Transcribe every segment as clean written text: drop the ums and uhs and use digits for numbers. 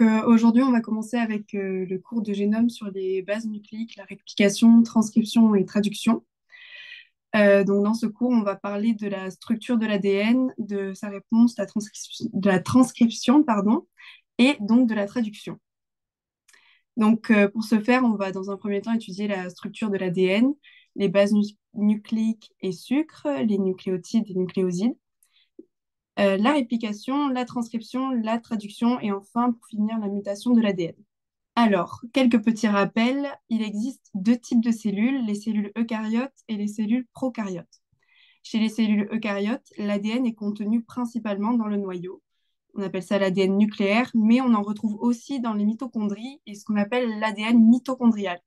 Aujourd'hui, on va commencer avec le cours de génome sur les bases nucléiques, la réplication, transcription et traduction. Dans ce cours, on va parler de la structure de l'ADN, de sa réponse, de la transcription, pardon, et donc de la traduction. Pour ce faire, on va dans un premier temps étudier la structure de l'ADN, les bases nucléiques et sucres, les nucléotides et nucléosides, la réplication, la transcription, la traduction et enfin, pour finir, la mutation de l'ADN. Alors, quelques petits rappels. Il existe deux types de cellules, les cellules eucaryotes et les cellules prokaryotes. Chez les cellules eucaryotes, l'ADN est contenu principalement dans le noyau. On appelle ça l'ADN nucléaire, mais on en retrouve aussi dans les mitochondries et ce qu'on appelle l'ADN mitochondrial.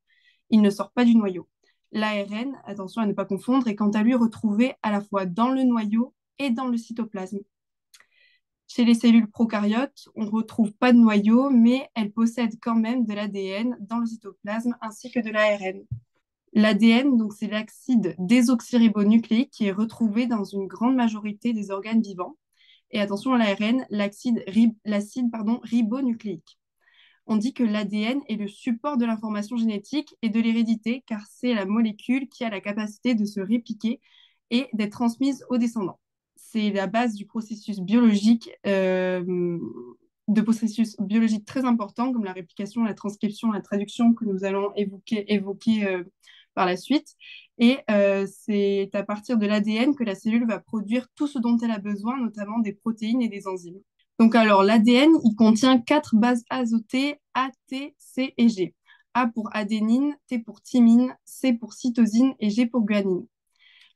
Il ne sort pas du noyau. L'ARN, attention à ne pas confondre, est quant à lui retrouvé à la fois dans le noyau et dans le cytoplasme. Chez les cellules prokaryotes, on ne retrouve pas de noyau, mais elles possèdent quand même de l'ADN dans le cytoplasme ainsi que de l'ARN. L'ADN, donc, c'est l'acide désoxyribonucléique qui est retrouvé dans une grande majorité des organes vivants. Et attention à l'ARN, l'acide ribonucléique. On dit que l'ADN est le support de l'information génétique et de l'hérédité, car c'est la molécule qui a la capacité de se répliquer et d'être transmise aux descendants. C'est la base du processus biologique, de processus biologiques très importants comme la réplication, la transcription, la traduction que nous allons évoquer par la suite. Et c'est à partir de l'ADN que la cellule va produire tout ce dont elle a besoin, notamment des protéines et des enzymes. Donc alors, l'ADN, il contient 4 bases azotées, A, T, C et G. A pour adénine, T pour thymine, C pour cytosine et G pour guanine.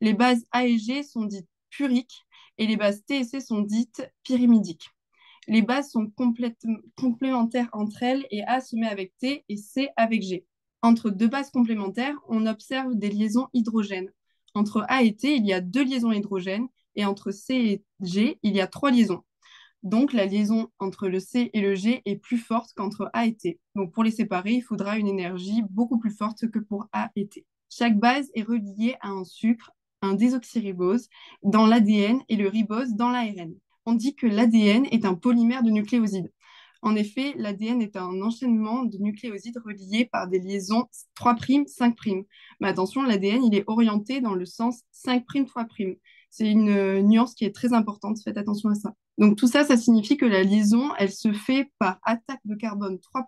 Les bases A et G sont dites puriques et les bases T et C sont dites pyrimidiques. Les bases sont complémentaires entre elles et A se met avec T et C avec G. Entre deux bases complémentaires, on observe des liaisons hydrogènes. Entre A et T, il y a 2 liaisons hydrogènes et entre C et G, il y a 3 liaisons. Donc, la liaison entre le C et le G est plus forte qu'entre A et T. Donc, pour les séparer, il faudra une énergie beaucoup plus forte que pour A et T. Chaque base est reliée à un sucre, un désoxyribose, dans l'ADN et le ribose dans l'ARN. On dit que l'ADN est un polymère de nucléosides. En effet, l'ADN est un enchaînement de nucléosides reliés par des liaisons 3', 5'. Mais attention, l'ADN, il est orienté dans le sens 5', 3'. C'est une nuance qui est très importante, faites attention à ça. Donc tout ça, ça signifie que la liaison, elle se fait par attaque de carbone 3'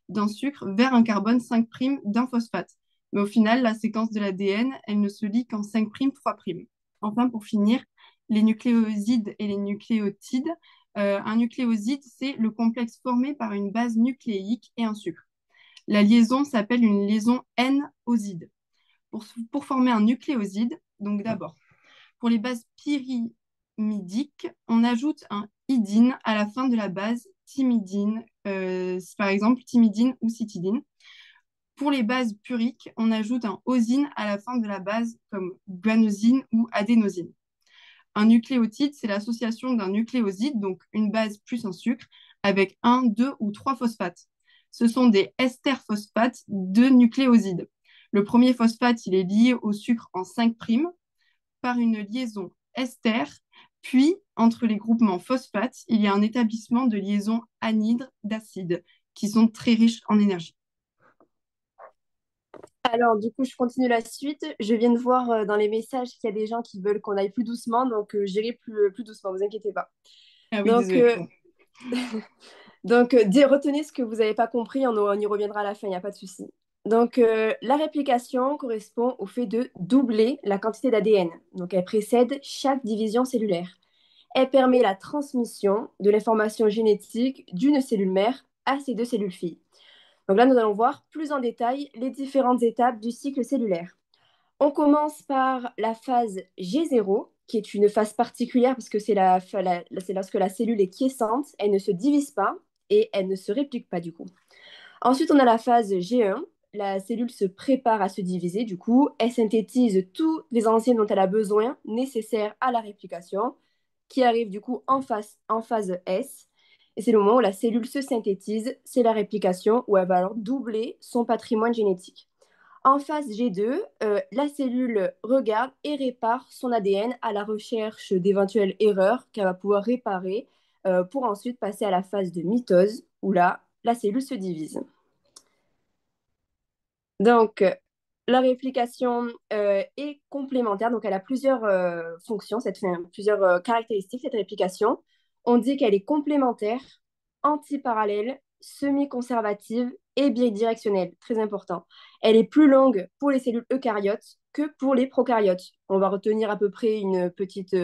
d'un sucre vers un carbone 5' d'un phosphate. Mais au final, la séquence de l'ADN, elle ne se lie qu'en 5', 3'. Enfin, pour finir, les nucléosides et les nucléotides. Un nucléoside, c'est le complexe formé par une base nucléique et un sucre. La liaison s'appelle une liaison N-oside. Pour former un nucléoside, donc d'abord, pour les bases pyrimidiques, on ajoute un idine à la fin de la base thymidine, par exemple thymidine ou cytidine. Pour les bases puriques, on ajoute un osine à la fin de la base comme guanosine ou adénosine. Un nucléotide, c'est l'association d'un nucléoside, donc une base plus un sucre, avec un, deux ou trois phosphates. Ce sont des esters-phosphates de nucléosides. Le premier phosphate, il est lié au sucre en 5' par une liaison ester, puis entre les groupements phosphates, il y a un établissement de liaisons anhydres d'acides qui sont très riches en énergie. Alors, du coup, je continue la suite. Je viens de voir dans les messages qu'il y a des gens qui veulent qu'on aille plus doucement, donc j'irai plus doucement, vous inquiétez pas. Ah oui, Donc, désolé. euh, retenez ce que vous n'avez pas compris, on y reviendra à la fin, il n'y a pas de souci. La réplication correspond au fait de doubler la quantité d'ADN. Donc, elle précède chaque division cellulaire. Elle permet la transmission de l'information génétique d'une cellule mère à ses deux cellules filles. Donc là, nous allons voir plus en détail les différentes étapes du cycle cellulaire. On commence par la phase G0, qui est une phase particulière parce que c'est lorsque la cellule est quiescente, elle ne se divise pas et elle ne se réplique pas du coup. Ensuite, on a la phase G1. La cellule se prépare à se diviser, du coup, elle synthétise tous les enzymes dont elle a besoin nécessaires à la réplication, qui arrive du coup en phase S. Et c'est le moment où la cellule se synthétise, c'est la réplication, où elle va alors doubler son patrimoine génétique. En phase G2, la cellule regarde et répare son ADN à la recherche d'éventuelles erreurs qu'elle va pouvoir réparer pour ensuite passer à la phase de mitose, où là, la cellule se divise. Donc, la réplication est complémentaire, donc elle a plusieurs fonctions, plusieurs caractéristiques, cette réplication. On dit qu'elle est complémentaire, antiparallèle, semi-conservative et bidirectionnelle, très important. Elle est plus longue pour les cellules eucaryotes que pour les prokaryotes. On va retenir à peu près une petite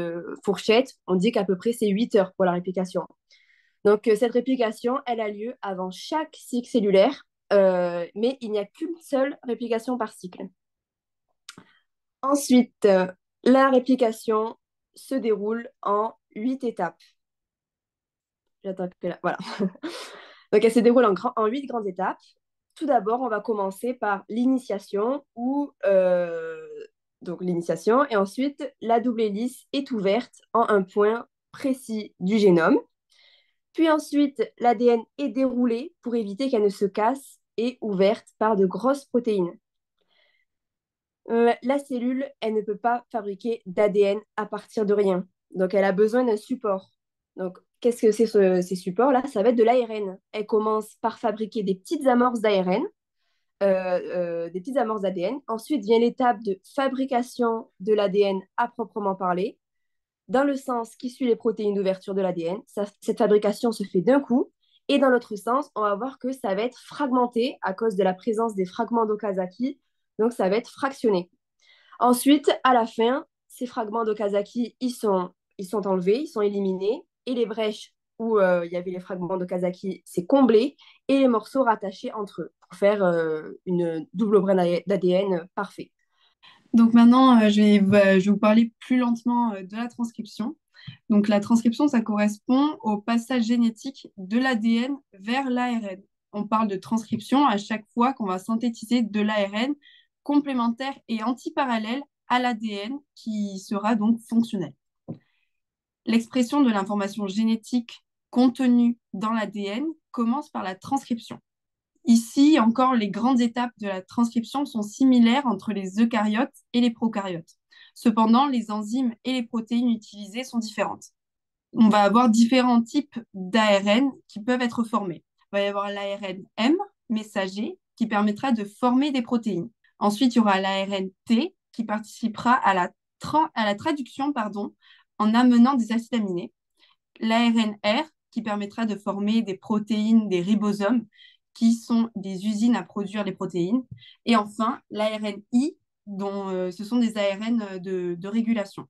fourchette, on dit qu'à peu près c'est 8 heures pour la réplication. Donc, cette réplication, elle a lieu avant chaque cycle cellulaire, mais il n'y a qu'une seule réplication par cycle. Ensuite, la réplication se déroule en 8 étapes. J'attends que là, voilà. Donc, elle se déroule en 8 grandes étapes. Tout d'abord, on va commencer par l'initiation donc l'initiation, et ensuite la double hélice est ouverte en un point précis du génome. Puis ensuite, l'ADN est déroulé pour éviter qu'elle ne se casse et ouverte par de grosses protéines. La cellule, elle ne peut pas fabriquer d'ADN à partir de rien. Donc, elle a besoin d'un support. Donc, qu'est-ce que c'est ces supports-là? Ça va être de l'ARN. Elle commence par fabriquer des petites amorces d'ARN, des petites amorces d'ADN. Ensuite vient l'étape de fabrication de l'ADN à proprement parler dans le sens qui suit les protéines d'ouverture de l'ADN. Cette fabrication se fait d'un coup. Et dans l'autre sens, on va voir que ça va être fragmenté à cause de la présence des fragments d'Okazaki. Donc, ça va être fractionné. Ensuite, à la fin, ces fragments d'Okazaki, ils sont enlevés, ils sont éliminés. Et les brèches où il y avait les fragments d'Okazaki, c'est comblé. Et les morceaux rattachés entre eux pour faire une double brain d'ADN parfait. Donc maintenant, je vais vous parler plus lentement de la transcription. Donc la transcription, ça correspond au passage génétique de l'ADN vers l'ARN. On parle de transcription à chaque fois qu'on va synthétiser de l'ARN complémentaire et antiparallèle à l'ADN qui sera donc fonctionnel. L'expression de l'information génétique contenue dans l'ADN commence par la transcription. Ici, encore, les grandes étapes de la transcription sont similaires entre les eucaryotes et les prokaryotes. Cependant, les enzymes et les protéines utilisées sont différentes. On va avoir différents types d'ARN qui peuvent être formés. Il va y avoir l'ARN M, messager, qui permettra de former des protéines. Ensuite, il y aura l'ARN T, qui participera à la traduction en amenant des acides aminés. L'ARN R, qui permettra de former des protéines, des ribosomes, qui sont des usines à produire les protéines. Et enfin, l'ARN I, dont ce sont des ARN de régulation.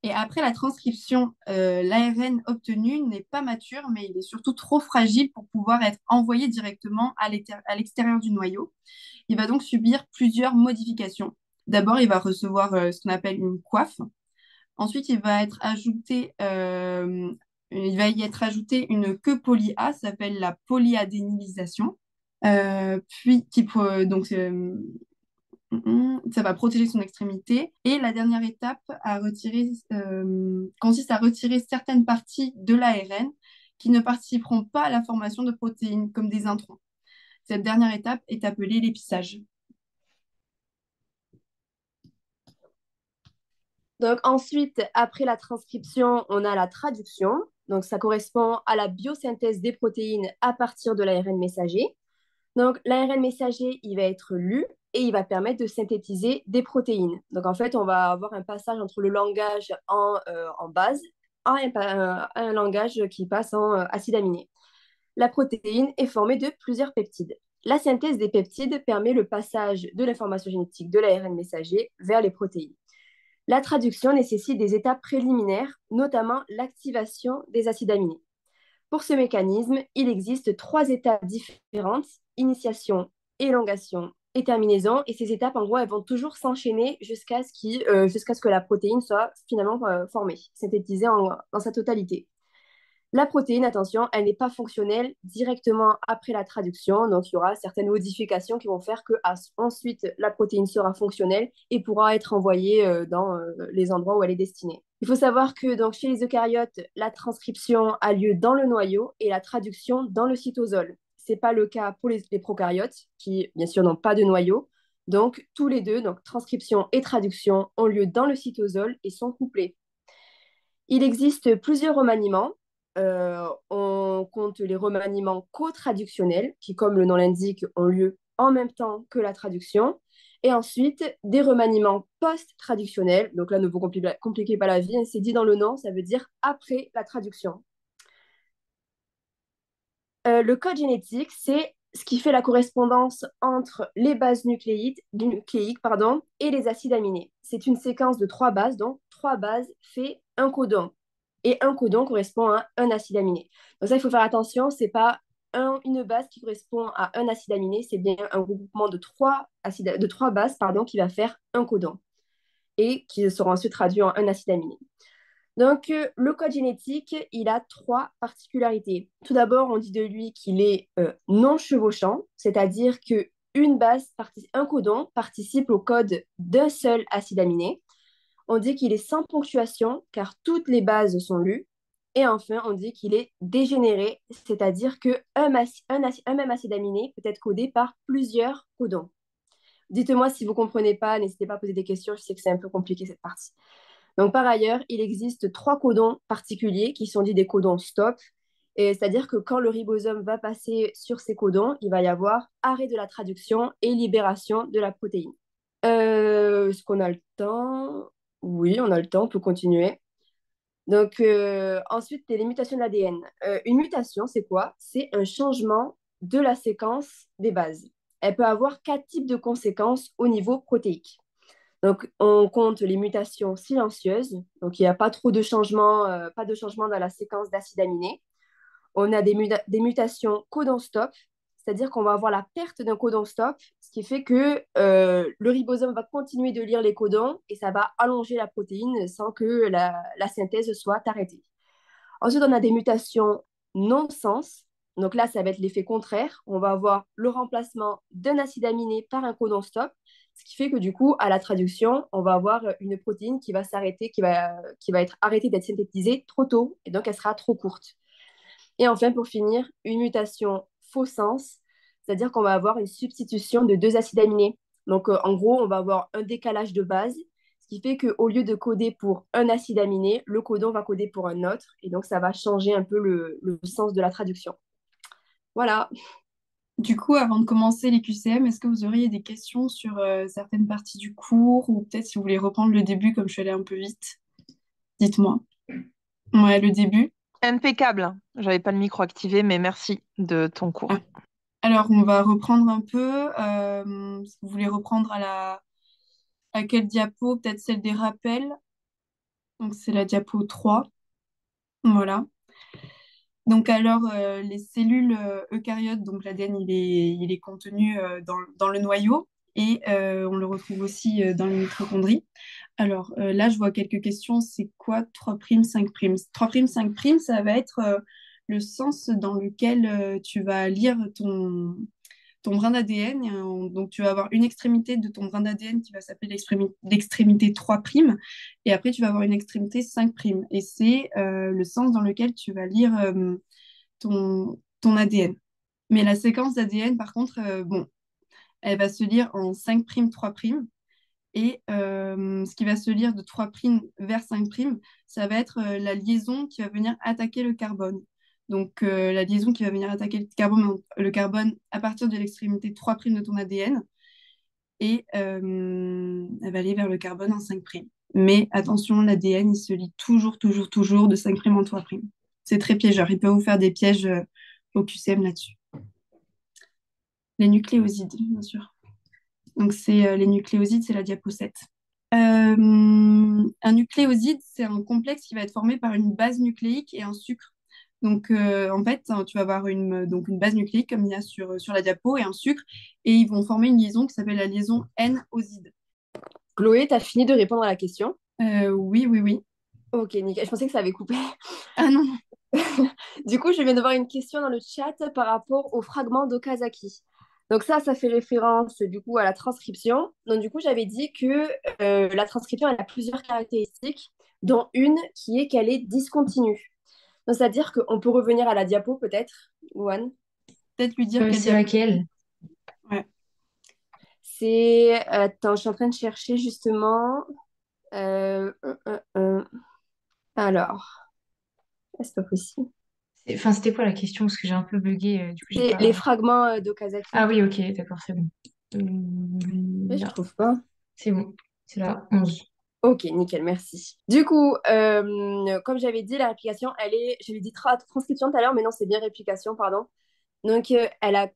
Et après la transcription, l'ARN obtenu n'est pas mature, mais il est surtout trop fragile pour pouvoir être envoyé directement à l'extérieur du noyau. Il va donc subir plusieurs modifications. D'abord, il va recevoir ce qu'on appelle une coiffe. Ensuite, il va y être ajouté une queue poly-A, ça s'appelle la polyadénylisation. Puis, ça va protéger son extrémité. Et la dernière étape consiste à retirer certaines parties de l'ARN qui ne participeront pas à la formation de protéines, comme des introns. Cette dernière étape est appelée l'épissage. Donc ensuite, après la transcription, on a la traduction. Donc ça correspond à la biosynthèse des protéines à partir de l'ARN messager. Donc l'ARN messager, il va être lu et il va permettre de synthétiser des protéines. Donc en fait, on va avoir un passage entre le langage en base à un langage qui passe en acide aminé. La protéine est formée de plusieurs peptides. La synthèse des peptides permet le passage de l'information génétique de l'ARN messager vers les protéines. La traduction nécessite des étapes préliminaires, notamment l'activation des acides aminés. Pour ce mécanisme, il existe 3 étapes différentes, initiation, élongation et terminaison. Et ces étapes, en gros, elles vont toujours s'enchaîner jusqu'à ce que la protéine soit finalement formée, synthétisée dans sa totalité. La protéine, attention, elle n'est pas fonctionnelle directement après la traduction, donc il y aura certaines modifications qui vont faire que ensuite la protéine sera fonctionnelle et pourra être envoyée dans les endroits où elle est destinée. Il faut savoir que donc, chez les eucaryotes, la transcription a lieu dans le noyau et la traduction dans le cytosol. Ce n'est pas le cas pour les prokaryotes, qui bien sûr n'ont pas de noyau. Donc tous les deux, donc transcription et traduction, ont lieu dans le cytosol et sont couplés. Il existe plusieurs remaniements. On compte les remaniements co-traductionnels, qui, comme le nom l'indique, ont lieu en même temps que la traduction. Et ensuite, des remaniements post-traductionnels. Donc là, ne vous compliquez pas la vie, hein, c'est dit dans le nom, ça veut dire après la traduction. Le code génétique, c'est ce qui fait la correspondance entre les bases nucléiques et les acides aminés. C'est une séquence de trois bases, donc trois bases fait un codon. Et un codon correspond à un acide aminé. Donc ça, il faut faire attention, c'est pas une base qui correspond à un acide aminé, c'est bien un regroupement de trois bases qui va faire un codon et qui seront ensuite traduits en un acide aminé. Donc, le code génétique, il a trois particularités. Tout d'abord, on dit de lui qu'il est non chevauchant, c'est-à-dire que un codon participe au code d'un seul acide aminé. On dit qu'il est sans ponctuation, car toutes les bases sont lues. Et enfin, on dit qu'il est dégénéré, c'est-à-dire qu'un même acide aminé peut être codé par plusieurs codons. Dites-moi si vous ne comprenez pas, n'hésitez pas à poser des questions, je sais que c'est un peu compliqué cette partie. Donc, par ailleurs, il existe trois codons particuliers qui sont dits des codons stop. Et c'est-à-dire que quand le ribosome va passer sur ces codons, il va y avoir arrêt de la traduction et libération de la protéine. Est-ce qu'on a le temps? Oui, on a le temps, on peut continuer. Donc, ensuite, les mutations de l'ADN. Une mutation, c'est quoi? C'est un changement de la séquence des bases. Elle peut avoir quatre types de conséquences au niveau protéique. Donc, on compte les mutations silencieuses. Donc, il n'y a pas trop de changements, pas de changement dans la séquence d'acides aminés. On a des mutations codon stop, c'est-à-dire qu'on va avoir la perte d'un codon stop, ce qui fait que le ribosome va continuer de lire les codons et ça va allonger la protéine sans que la synthèse soit arrêtée. Ensuite, on a des mutations non-sens. Donc là, ça va être l'effet contraire. On va avoir le remplacement d'un acide aminé par un codon stop, ce qui fait que du coup, à la traduction, on va avoir une protéine qui va s'arrêter, qui va être arrêtée d'être synthétisée trop tôt, et donc elle sera trop courte. Et enfin, pour finir, une mutation faux sens, c'est-à-dire qu'on va avoir une substitution de deux acides aminés. Donc, en gros, on va avoir un décalage de base, ce qui fait qu'au lieu de coder pour un acide aminé, le codon va coder pour un autre. Et donc, ça va changer un peu le sens de la traduction. Voilà. Du coup, avant de commencer les QCM, est-ce que vous auriez des questions sur certaines parties du cours ou peut-être si vous voulez reprendre le début comme je suis allée un peu vite? Dites-moi. Ouais, le début. Impeccable. J'avais pas le micro activé, mais merci de ton Ah. cours. Alors, on va reprendre un peu. Si vous voulez reprendre à quelle diapo? Peut-être celle des rappels. Donc, c'est la diapo 3. Voilà. Donc, alors, les cellules eucaryotes, donc l'ADN, il est contenu dans le noyau et on le retrouve aussi dans les mitochondries. Alors, là, je vois quelques questions. C'est quoi 3', 5'? 3', 5', ça va être le sens dans lequel tu vas lire ton brin d'ADN. Donc, tu vas avoir une extrémité de ton brin d'ADN qui va s'appeler l'extrémité 3', et après, tu vas avoir une extrémité 5'. Et c'est le sens dans lequel tu vas lire ton ADN. Mais la séquence d'ADN, par contre, bon, elle va se lire en 5', 3'. Et ce qui va se lire de 3' vers 5', ça va être la liaison qui va venir attaquer le carbone. Donc, la liaison qui va venir attaquer le carbone à partir de l'extrémité 3' de ton ADN. Et elle va aller vers le carbone en 5'. Mais attention, l'ADN, il se lit toujours, toujours, toujours de 5' en 3'. C'est très piégeur. Il peut vous faire des pièges au QCM là-dessus. Les nucléosides, bien sûr. Donc, c'est les nucléosides, c'est la diapo 7. Un nucléoside, c'est un complexe qui va être formé par une base nucléique et un sucre. Donc, en fait, tu vas avoir donc une base nucléique, comme il y a sur la diapo, et un sucre, et ils vont former une liaison qui s'appelle la liaison N-oside. Chloé, tu as fini de répondre à la question? Oui, oui, oui. Ok, nickel. Je pensais que ça avait coupé. Ah non, non. Du coup, je viens de voir une question dans le chat par rapport au fragment d'Okazaki. Donc ça fait référence du coup à la transcription. Donc du coup, j'avais dit que la transcription, elle a plusieurs caractéristiques, dont une qui est qu'elle est discontinue. Donc c'est-à-dire qu'on peut revenir à la diapo peut-être, Luan. Peut-être lui dire quelle C'est diapo. laquelle? Ouais. C'est... Attends, je suis en train de chercher justement. Euh, euh, euh, euh. Alors, c'est pas possible. Enfin, c'était quoi la question? Parce que j'ai un peu bugué, du coup, j'ai C'est les pas. fragments Ah d'Okazaki. oui, ok, d'accord, c'est bon. Mais je Là, trouve pas. c'est bon. C'est là, 11. Ok, nickel, merci. Du coup, comme j'avais dit, la réplication, j'avais dit transcription tout à l'heure, mais non, c'est bien réplication, pardon. Donc, elle a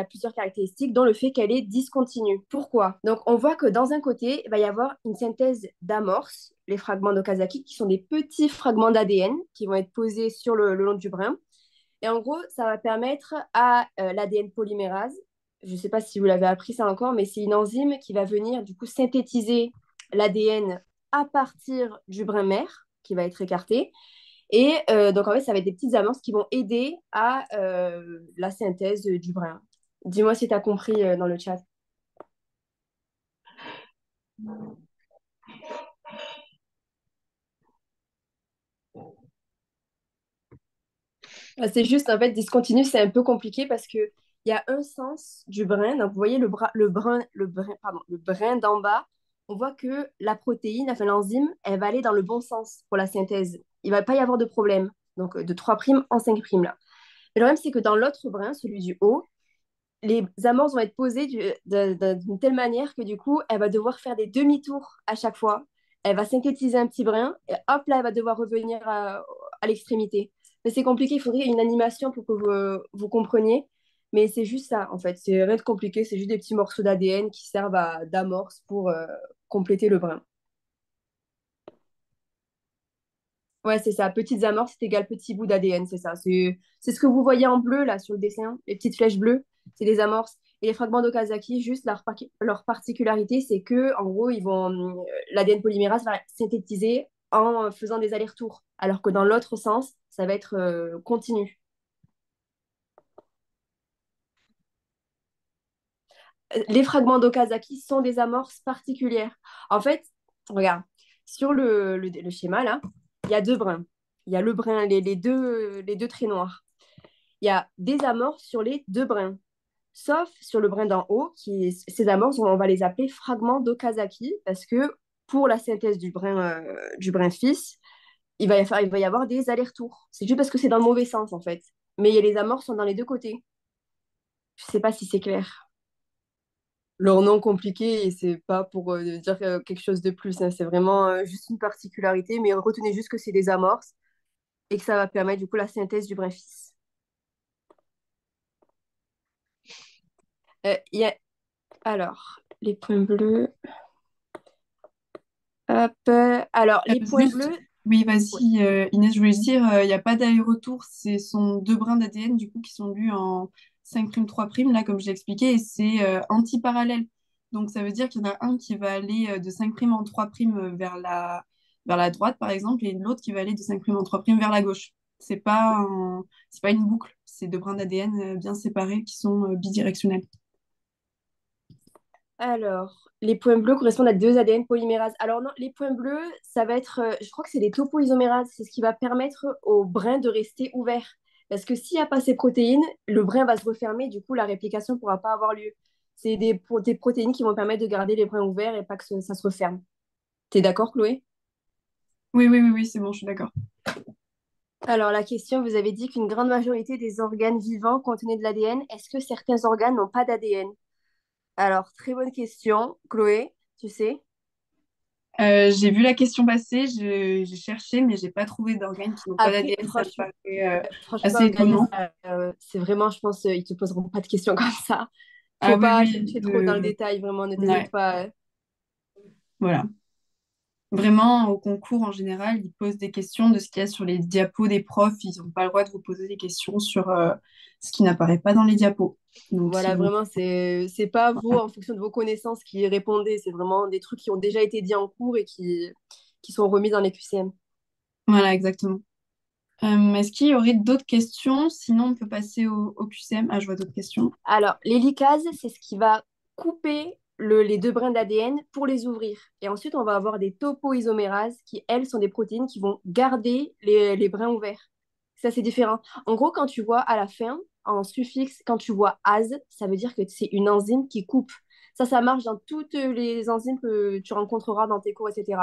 plusieurs caractéristiques, dont le fait qu'elle est discontinue. Pourquoi? Donc, on voit que dans un côté, il va y avoir une synthèse d'amorces, les fragments d'Okazaki, qui sont des petits fragments d'ADN qui vont être posés sur le long du brin. Et en gros, ça va permettre à l'ADN polymérase, je ne sais pas si vous l'avez appris ça encore, mais c'est une enzyme qui va venir du coup synthétiser l'ADN à partir du brin mère qui va être écarté. Et donc en fait, ça va être des petites amorces qui vont aider à la synthèse du brin. Dis-moi si tu as compris dans le chat. C'est juste, en fait, discontinu, c'est un peu compliqué parce que il y a un sens du brin. Donc, vous voyez le brin d'en bas, on voit que la protéine, enfin l'enzyme, elle va aller dans le bon sens pour la synthèse. Il ne va pas y avoir de problème. Donc, de 3' en 5' là. Mais le problème, c'est que dans l'autre brin, celui du haut, les amorces vont être posées d'une telle manière que du coup, elle va devoir faire des demi-tours à chaque fois. Elle va synthétiser un petit brin et hop là, elle va devoir revenir à l'extrémité. Mais c'est compliqué, il faudrait une animation pour que vous compreniez. Mais c'est juste ça, en fait. C'est rien de compliqué, c'est juste des petits morceaux d'ADN qui servent d'amorce pour compléter le brin. Ouais, c'est ça. Petites amorces, c'est égal petit bout d'ADN, c'est ça. C'est ce que vous voyez en bleu, là, sur le dessin. Les petites flèches bleues, c'est des amorces. Et les fragments d'Okazaki, juste leur particularité, c'est que, en gros, l'ADN polymérase va synthétiser en faisant des allers-retours. Alors que dans l'autre sens, ça va être continu. Les fragments d'Okazaki sont des amorces particulières. En fait, regarde, sur le schéma, là, il y a deux brins. Il y a le brin, les deux traits noirs. Il y a des amorces sur les deux brins, sauf sur le brin d'en haut, ces amorces, on va les appeler fragments d'Okazaki, parce que pour la synthèse du brin fils, il va y avoir des allers-retours. C'est juste parce que c'est dans le mauvais sens, en fait. Mais les amorces sont dans les deux côtés. Je ne sais pas si c'est clair. Leur nom compliqué, et c'est pas pour dire quelque chose de plus, hein. C'est vraiment juste une particularité, mais retenez juste que c'est des amorces et que ça va permettre du coup la synthèse du brin fils. Il y a alors, les points bleus. Hop. Alors, les points Juste, bleus. oui, Ouais. vas-y, Inès, je voulais juste dire, il n'y a pas d'aller-retour, ce sont deux brins d'ADN du coup qui sont lus en 5' 3', là, comme je l'ai expliqué, et c'est anti-parallèle. Donc, ça veut dire qu'il y en a un qui va aller de 5' en 3' vers la droite, par exemple, et l'autre qui va aller de 5' en 3' vers la gauche. C'est pas une boucle, c'est deux brins d'ADN bien séparés qui sont bidirectionnels. Alors, les points bleus correspondent à deux ADN polymérases. Alors non, les points bleus, ça va être, je crois que c'est des topoisomérases. C'est ce qui va permettre au brin de rester ouvert. Parce que s'il n'y a pas ces protéines, le brin va se refermer, du coup, la réplication ne pourra pas avoir lieu. C'est des protéines qui vont permettre de garder les brins ouverts et pas que ça se referme. T'es d'accord, Chloé? Oui, oui, oui, oui, c'est bon, je suis d'accord. Alors, la question, vous avez dit qu'une grande majorité des organes vivants contenaient de l'ADN. Est-ce que certains organes n'ont pas d'ADN? Alors, très bonne question, Chloé, tu sais. J'ai vu la question passer, j'ai cherché, mais j'ai pas trouvé d'organes qui n'ont pas Après, d'ADN. Ça me paraît franchement, assez étonnant. C'est vraiment, je pense, ils te poseront pas de questions comme ça. Ah Faut oui, pas oui, chercher trop dans le détail, vraiment, ne t'hésite ouais, pas. voilà. Vraiment, au concours en général, ils posent des questions de ce qu'il y a sur les diapos des profs. Ils n'ont pas le droit de vous poser des questions sur ce qui n'apparaît pas dans les diapos. Donc, si Voilà, vous... vraiment, c'est pas vous, en fonction de vos connaissances, qui répondez. C'est vraiment des trucs qui ont déjà été dits en cours et qui sont remis dans les QCM. Voilà, exactement. Est-ce qu'il y aurait d'autres questions? Sinon, on peut passer au QCM. Ah, je vois d'autres questions. Alors, l'hélicase, c'est ce qui va couper les deux brins d'ADN pour les ouvrir. Et ensuite, on va avoir des topoisomérases qui, elles, sont des protéines qui vont garder les brins ouverts. Ça, c'est différent. En gros, quand tu vois à la fin, en suffixe, quand tu vois ase, ça veut dire que c'est une enzyme qui coupe. Ça marche dans toutes les enzymes que tu rencontreras dans tes cours, etc.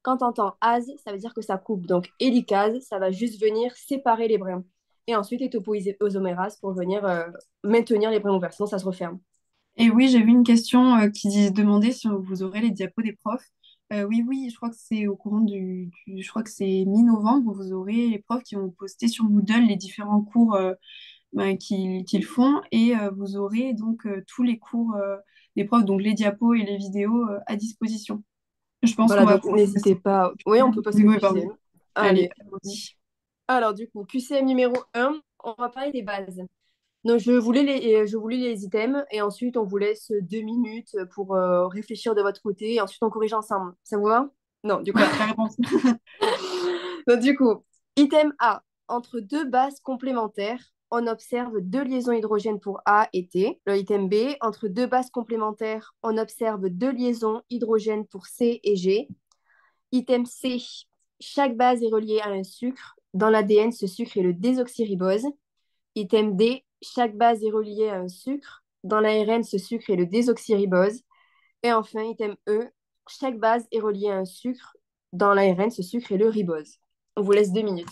Quand tu entends ase, ça veut dire que ça coupe. Donc, hélicase, ça va juste venir séparer les brins. Et ensuite, ectopoïsomérase pour venir maintenir les brins ouverts. Sinon, ça se referme. Et oui, j'ai vu une question qui demandait si vous aurez les diapos des profs. Oui, je crois que c'est au courant je crois que c'est mi-novembre, vous aurez les profs qui vont poster sur Moodle les différents cours qu'ils font et vous aurez donc tous les cours des profs, donc les diapos et les vidéos à disposition. Je pense qu'on Voilà, va donc pouvoir n'hésitez passer. pas. Oui, on peut passer au Oui, pardon. QCM. Allez, Allez. allons-y. Alors, du coup, QCM numéro 1, on va parler des bases. Donc, je vous lis les items et ensuite, on vous laisse 2 minutes pour réfléchir de votre côté et ensuite, on corrige ensemble. Ça vous va? Non, du coup. Ouais, la réponse. Donc, du coup, item A. Entre deux bases complémentaires, on observe deux liaisons hydrogènes pour A et T. Le item B. Entre deux bases complémentaires, on observe deux liaisons hydrogènes pour C et G. Item C. Chaque base est reliée à un sucre. Dans l'ADN, ce sucre est le désoxyribose. Item D. Chaque base est reliée à un sucre. Dans l'ARN, ce sucre est le désoxyribose. Et enfin, item E. Chaque base est reliée à un sucre. Dans l'ARN, ce sucre est le ribose. On vous laisse 2 minutes.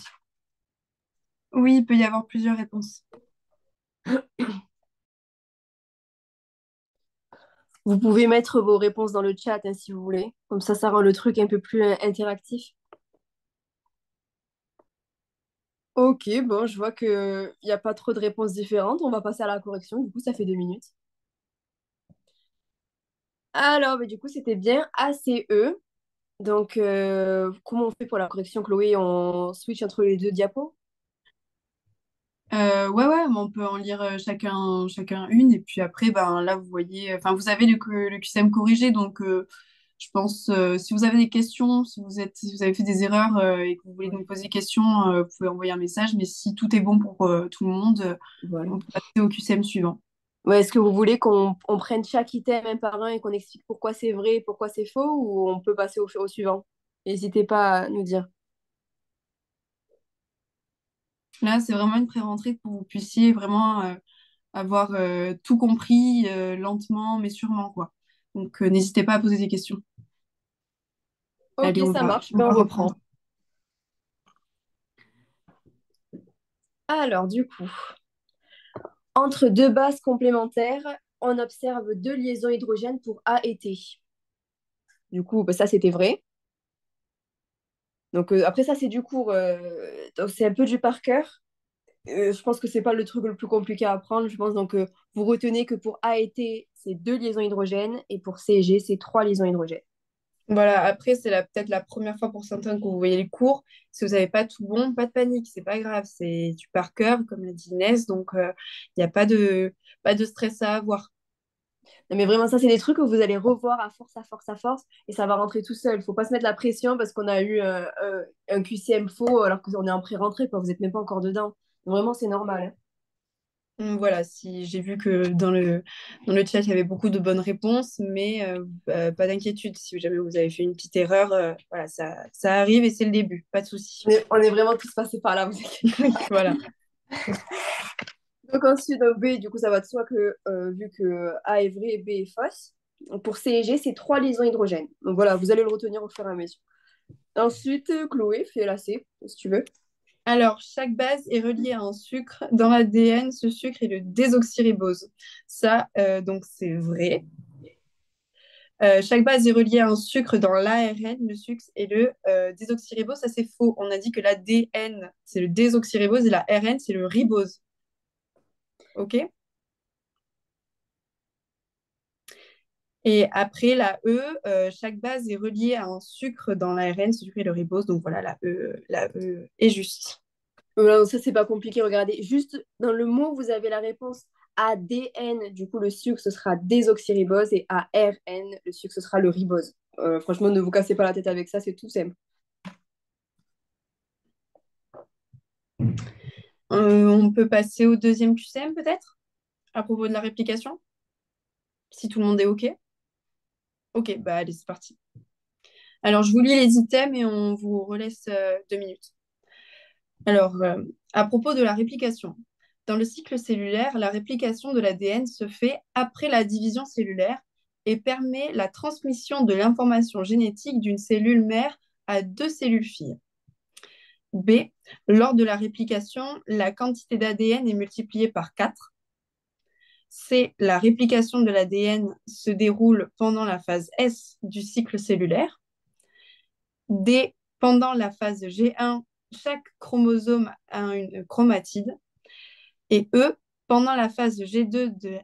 Oui, il peut y avoir plusieurs réponses. Vous pouvez mettre vos réponses dans le chat hein, si vous voulez. Comme ça rend le truc un peu plus interactif. Ok, bon, je vois qu'il n'y a pas trop de réponses différentes. On va passer à la correction. Du coup, ça fait 2 minutes. Alors, mais du coup, c'était bien ACE. Donc, comment on fait pour la correction, Chloé? On switch entre les deux diapos? Ouais, mais on peut en lire chacun une. Et puis après, ben, là, vous voyez, enfin, vous avez le QCM corrigé. Donc, je pense, si vous avez des questions, si vous avez fait des erreurs et que vous voulez nous Ouais. poser des questions, vous pouvez envoyer un message. Mais si tout est bon pour tout le monde, Voilà. on peut passer au QCM suivant. Ouais, est-ce que vous voulez qu'on prenne chaque item un par un et qu'on explique pourquoi c'est vrai et pourquoi c'est faux ou on peut passer au suivant? N'hésitez pas à nous dire. Là, c'est vraiment une pré-rentrée pour que vous puissiez vraiment avoir tout compris lentement, mais sûrement, quoi. Donc, n'hésitez pas à poser des questions. Ok, Allez, ça marche. on Ben, va on reprendre. reprend. Alors, du coup, entre deux bases complémentaires, on observe deux liaisons hydrogènes pour A et T. Du coup, ben, ça, c'était vrai. Donc, après, ça, c'est du cours. Donc, c'est un peu du par cœur. Je pense que c'est pas le truc le plus compliqué à apprendre. Je pense donc vous retenez que pour A et T, c'est deux liaisons hydrogènes et pour C et G, c'est trois liaisons hydrogènes. Voilà, après, c'est peut-être la première fois pour certains que vous voyez les cours. Si vous n'avez pas tout bon, pas de panique, c'est pas grave. C'est du par cœur, comme l'a dit Inès. Donc, il n'y a pas de stress à avoir. Non, mais vraiment, ça, c'est des trucs que vous allez revoir à force, à force, à force, et ça va rentrer tout seul. Il faut pas se mettre la pression parce qu'on a eu un QCM faux alors qu'on est en pré-rentrée, quoi. Vous n'êtes même pas encore dedans. Donc, vraiment, c'est normal. Hein. Voilà, si j'ai vu que dans le chat, il y avait beaucoup de bonnes réponses, mais pas d'inquiétude. Si jamais vous avez fait une petite erreur, voilà, ça arrive et c'est le début, pas de souci. On est vraiment tous passés par là, vous inquiétez pas. Voilà. Donc ensuite, B, du coup, ça va de soi que vu que A est vrai et B est fausse. Pour C et G, c'est trois liaisons hydrogènes. Donc voilà, vous allez le retenir au fur et à mesure. Ensuite, Chloé, fais la C, si tu veux. Alors, chaque base est reliée à un sucre. Dans l'ADN, ce sucre est le désoxyribose. Ça, donc, c'est vrai. Chaque base est reliée à un sucre dans l'ARN, le sucre est le désoxyribose. Ça, c'est faux. On a dit que l'ADN, c'est le désoxyribose et la RN, c'est le ribose. OK? Et après, la E, chaque base est reliée à un sucre dans l'ARN, ce sucre est le ribose. Donc voilà, la E est juste. Voilà, ça, c'est pas compliqué, regardez. Juste dans le mot, vous avez la réponse ADN, du coup, le sucre, ce sera désoxyribose, et ARN, le sucre, ce sera le ribose. Franchement, ne vous cassez pas la tête avec ça, c'est tout simple. On peut passer au deuxième QCM peut-être, à propos de la réplication, si tout le monde est OK. OK, bah allez, c'est parti. Alors, je vous lis les items et on vous relaisse 2 minutes. Alors, à propos de la réplication, dans le cycle cellulaire, la réplication de l'ADN se fait après la division cellulaire et permet la transmission de l'information génétique d'une cellule mère à 2 cellules filles. B, lors de la réplication, la quantité d'ADN est multipliée par 4. C, la réplication de l'ADN se déroule pendant la phase S du cycle cellulaire. D, pendant la phase G1, chaque chromosome a une chromatide. Et E, pendant la phase G2,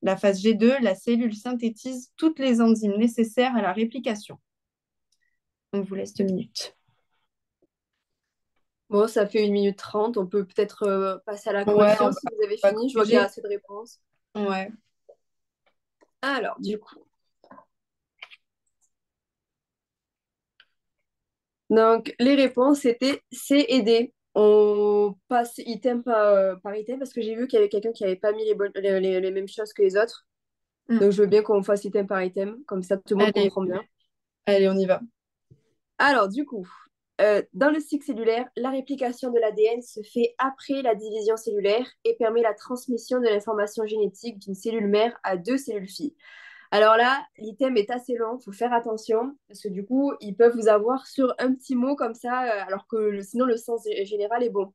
la phase G2, la cellule synthétise toutes les enzymes nécessaires à la réplication. On vous laisse 2 minutes. Bon, ça fait 1 minute 30. On peut peut-être passer à la Ouais, correction on si vous avez va fini. Je vois qu'il y a corriger. assez de réponses. Ouais. Alors, du coup. Donc, les réponses étaient C et D. On passe item par item parce que j'ai vu qu'il y avait quelqu'un qui n'avait pas mis les mêmes choses que les autres. Mm. Donc, je veux bien qu'on fasse item par item. Comme ça, tout le monde Allez, comprend bien. allez, on y va. Alors, du coup, dans le cycle cellulaire, la réplication de l'ADN se fait après la division cellulaire et permet la transmission de l'information génétique d'une cellule mère à 2 cellules filles. Alors là, l'item est assez long, il faut faire attention, parce que du coup, ils peuvent vous avoir sur un petit mot comme ça, alors que sinon le sens général est bon.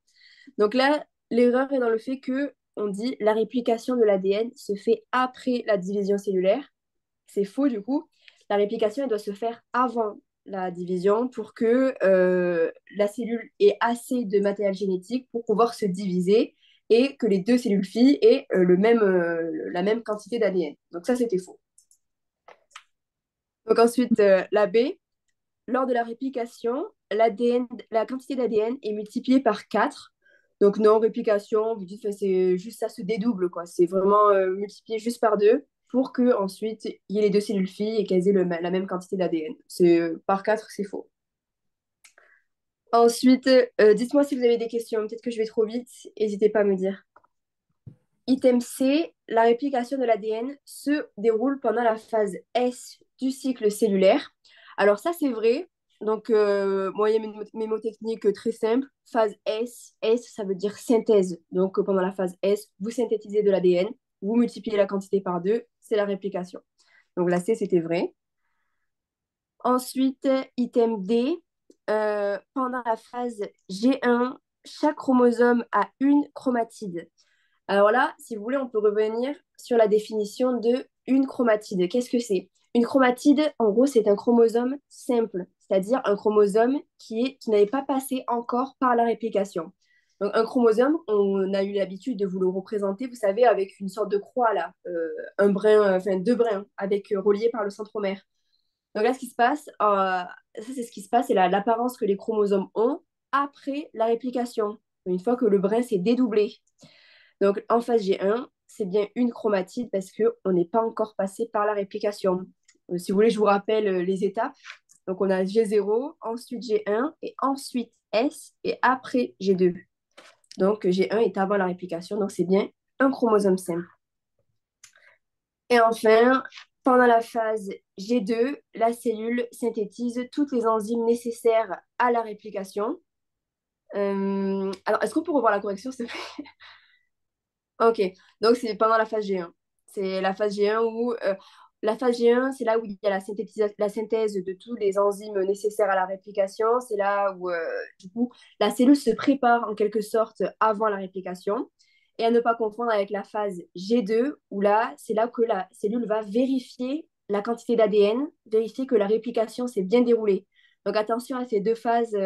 Donc là, l'erreur est dans le fait que on dit la réplication de l'ADN se fait après la division cellulaire. C'est faux du coup. La réplication, elle doit se faire avant la division pour que la cellule ait assez de matériel génétique pour pouvoir se diviser et que les 2 cellules filles aient la même quantité d'ADN. Donc ça, c'était faux. Donc ensuite, la B, lors de la réplication, la quantité d'ADN est multipliée par 4. Donc non, réplication, vous dites, c'est juste ça se dédouble, quoi. C'est vraiment multiplié juste par 2 pour que ensuite il y ait les 2 cellules filles et qu'elles aient la même quantité d'ADN. C'est par 4, c'est faux. Ensuite, dites-moi si vous avez des questions. Peut-être que je vais trop vite. N'hésitez pas à me dire. Item C, la réplication de l'ADN se déroule pendant la phase S du cycle cellulaire. Alors ça, c'est vrai. Donc, moi, il y a mes mémotechniques très simples. Phase S, S, ça veut dire synthèse. Donc, pendant la phase S, vous synthétisez de l'ADN, vous multipliez la quantité par 2, c'est la réplication. Donc, la C, c'était vrai. Ensuite, item D, pendant la phase G1, chaque chromosome a une chromatide. Alors là, si vous voulez, on peut revenir sur la définition de une chromatide. Qu'est-ce que c'est? Une chromatide, en gros, c'est un chromosome simple, c'est-à-dire un chromosome qui n'avait pas passé encore par la réplication. Donc un chromosome, on a eu l'habitude de vous le représenter, vous savez, avec une sorte de croix là, un brin, enfin 2 brins, avec reliés par le centromère. Donc là, ce qui se passe, ça c'est ce qui se passe, c'est l'apparence que les chromosomes ont après la réplication, une fois que le brin s'est dédoublé. Donc, en phase G1, c'est bien une chromatide parce qu'on n'est pas encore passé par la réplication. Si vous voulez, je vous rappelle les étapes. Donc, on a G0, ensuite G1, et ensuite S, et après G2. Donc, G1 est avant la réplication, donc c'est bien un chromosome simple. Et enfin, pendant la phase G2, la cellule synthétise toutes les enzymes nécessaires à la réplication. Alors, est-ce qu'on peut revoir la correction, s'il te plaît? Ok, donc c'est pendant la phase G1. C'est la phase G1 où la phase G1, c'est là où il y a la synthèse de tous les enzymes nécessaires à la réplication. C'est là où du coup la cellule se prépare en quelque sorte avant la réplication. Et à ne pas confondre avec la phase G2 où là, c'est là que la cellule va vérifier la quantité d'ADN, vérifier que la réplication s'est bien déroulée. Donc attention à ces 2 phases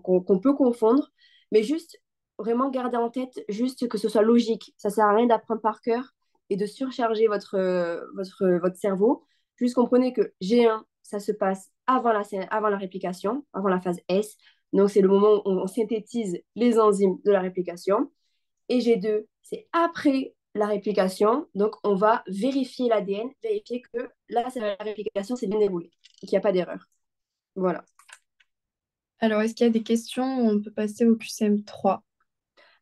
qu'on peut confondre, mais juste vraiment garder en tête juste que ce soit logique. Ça sert à rien d'apprendre par cœur et de surcharger votre cerveau. Juste comprenez que G1, ça se passe avant la réplication, avant la phase S. Donc, c'est le moment où on synthétise les enzymes de la réplication. Et G2, c'est après la réplication. Donc, on va vérifier l'ADN, vérifier que là, la réplication s'est bien déroulée, qu'il n'y a pas d'erreur. Voilà. Alors, est-ce qu'il y a des questions? On peut passer au QCM3.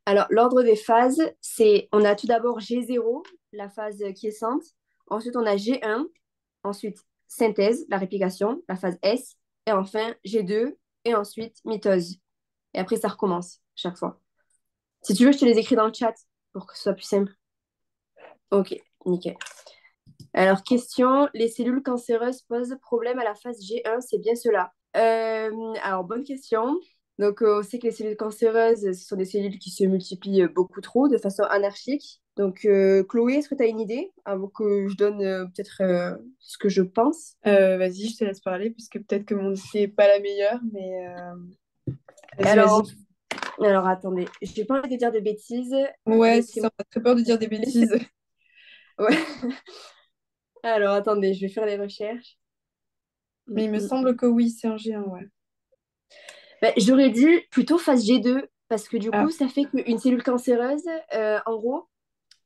Alors, l'ordre des phases, c'est, on a tout d'abord G0, la phase quiescente. Ensuite, on a G1. Ensuite, synthèse, la réplication, la phase S. Et enfin, G2. Et ensuite, mitose. Et après, ça recommence chaque fois. Si tu veux, je te les écris dans le chat pour que ce soit plus simple. Ok, nickel. Alors, question, les cellules cancéreuses posent problème à la phase G1, c'est bien cela? Alors, bonne question. Donc, on sait que les cellules cancéreuses, ce sont des cellules qui se multiplient beaucoup trop, de façon anarchique. Donc, Chloé, est-ce que tu as une idée avant que je donne peut-être ce que je pense? Vas-y, je te laisse parler, puisque peut-être que mon idée n'est pas la meilleure, mais vas-y, vas-y. Alors, attendez, je n'ai pas envie de dire de bêtises. Ouais, c'est ça, Laissez-moi. on a très peur de dire des bêtises. Ouais. Alors, attendez, je vais faire les recherches. Mais il me semble que oui, c'est un G1, ouais. Ben, j'aurais dit plutôt phase G2, parce que du Ah, coup, ça fait qu'une cellule cancéreuse, en gros,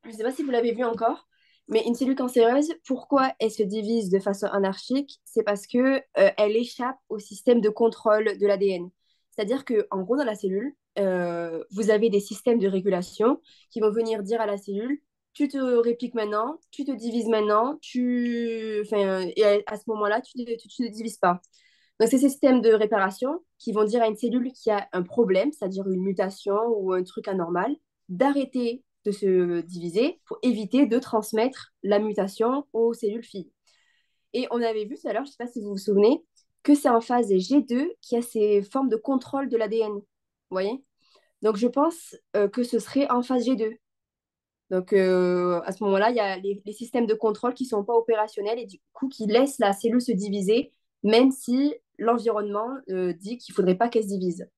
je ne sais pas si vous l'avez vu encore, mais une cellule cancéreuse, pourquoi elle se divise de façon anarchique? C'est parce que elle échappe au système de contrôle de l'ADN. C'est-à-dire que, en gros, dans la cellule, vous avez des systèmes de régulation qui vont venir dire à la cellule, tu te répliques maintenant, tu te divises maintenant, enfin, et à ce moment-là, tu ne te divises pas. Donc, c'est ces systèmes de réparation qui vont dire à une cellule qui a un problème, c'est-à-dire une mutation ou un truc anormal, d'arrêter de se diviser pour éviter de transmettre la mutation aux cellules filles. Et on avait vu tout à l'heure, je ne sais pas si vous vous souvenez, que c'est en phase G2 qu'il y a ces formes de contrôle de l'ADN. Vous voyez? Donc, je pense que ce serait en phase G2. Donc, à ce moment-là, il y a les systèmes de contrôle qui ne sont pas opérationnels et du coup qui laissent la cellule se diviser, même si l'environnement dit qu'il ne faudrait pas qu'elle se divise.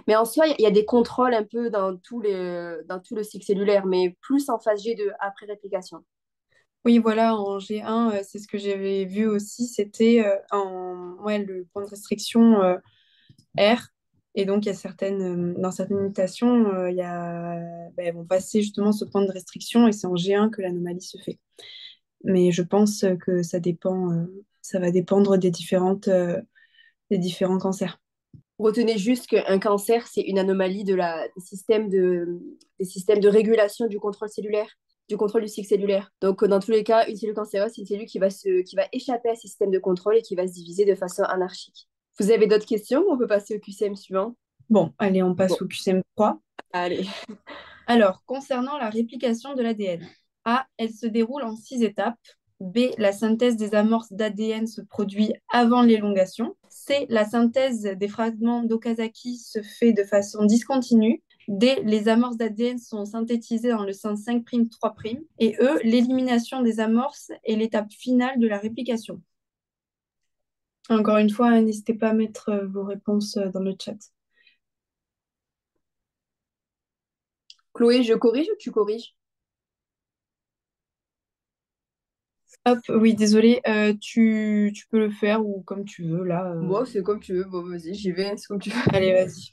Mais en soi, il y a des contrôles un peu dans tout le cycle cellulaire, mais plus en phase G2, après réplication. oui, voilà, en G1, c'est ce que j'avais vu aussi, c'était ouais, le point de restriction R. Et donc, il y a dans certaines mutations, ben, elles vont passer justement ce point de restriction et c'est en G1 que l'anomalie se fait. Mais je pense que ça va dépendre des différents cancers. Retenez juste qu'un cancer, c'est une anomalie des systèmes de régulation du contrôle cellulaire, du contrôle du cycle cellulaire. Donc, dans tous les cas, une cellule cancéreuse, c'est une cellule qui va échapper à ce système de contrôle et qui va se diviser de façon anarchique. Vous avez d'autres questions ou on peut passer au QCM suivant? Bon, allez, on Bon, passe au QCM3. allez. Alors, concernant la réplication de l'ADN, A, elle se déroule en 6 étapes. B, la synthèse des amorces d'ADN se produit avant l'élongation. C, la synthèse des fragments d'Okazaki se fait de façon discontinue. D, les amorces d'ADN sont synthétisées dans le sens 5', 3'. Et E, l'élimination des amorces est l'étape finale de la réplication. Encore une fois, n'hésitez pas à mettre vos réponses dans le chat. Chloé, je corrige ou tu corriges? Hop, oui, désolé, tu peux le faire ou comme tu veux, là. Bon, c'est comme tu veux. Bon, vas-y, j'y vais, c'est comme tu veux. Allez, vas-y.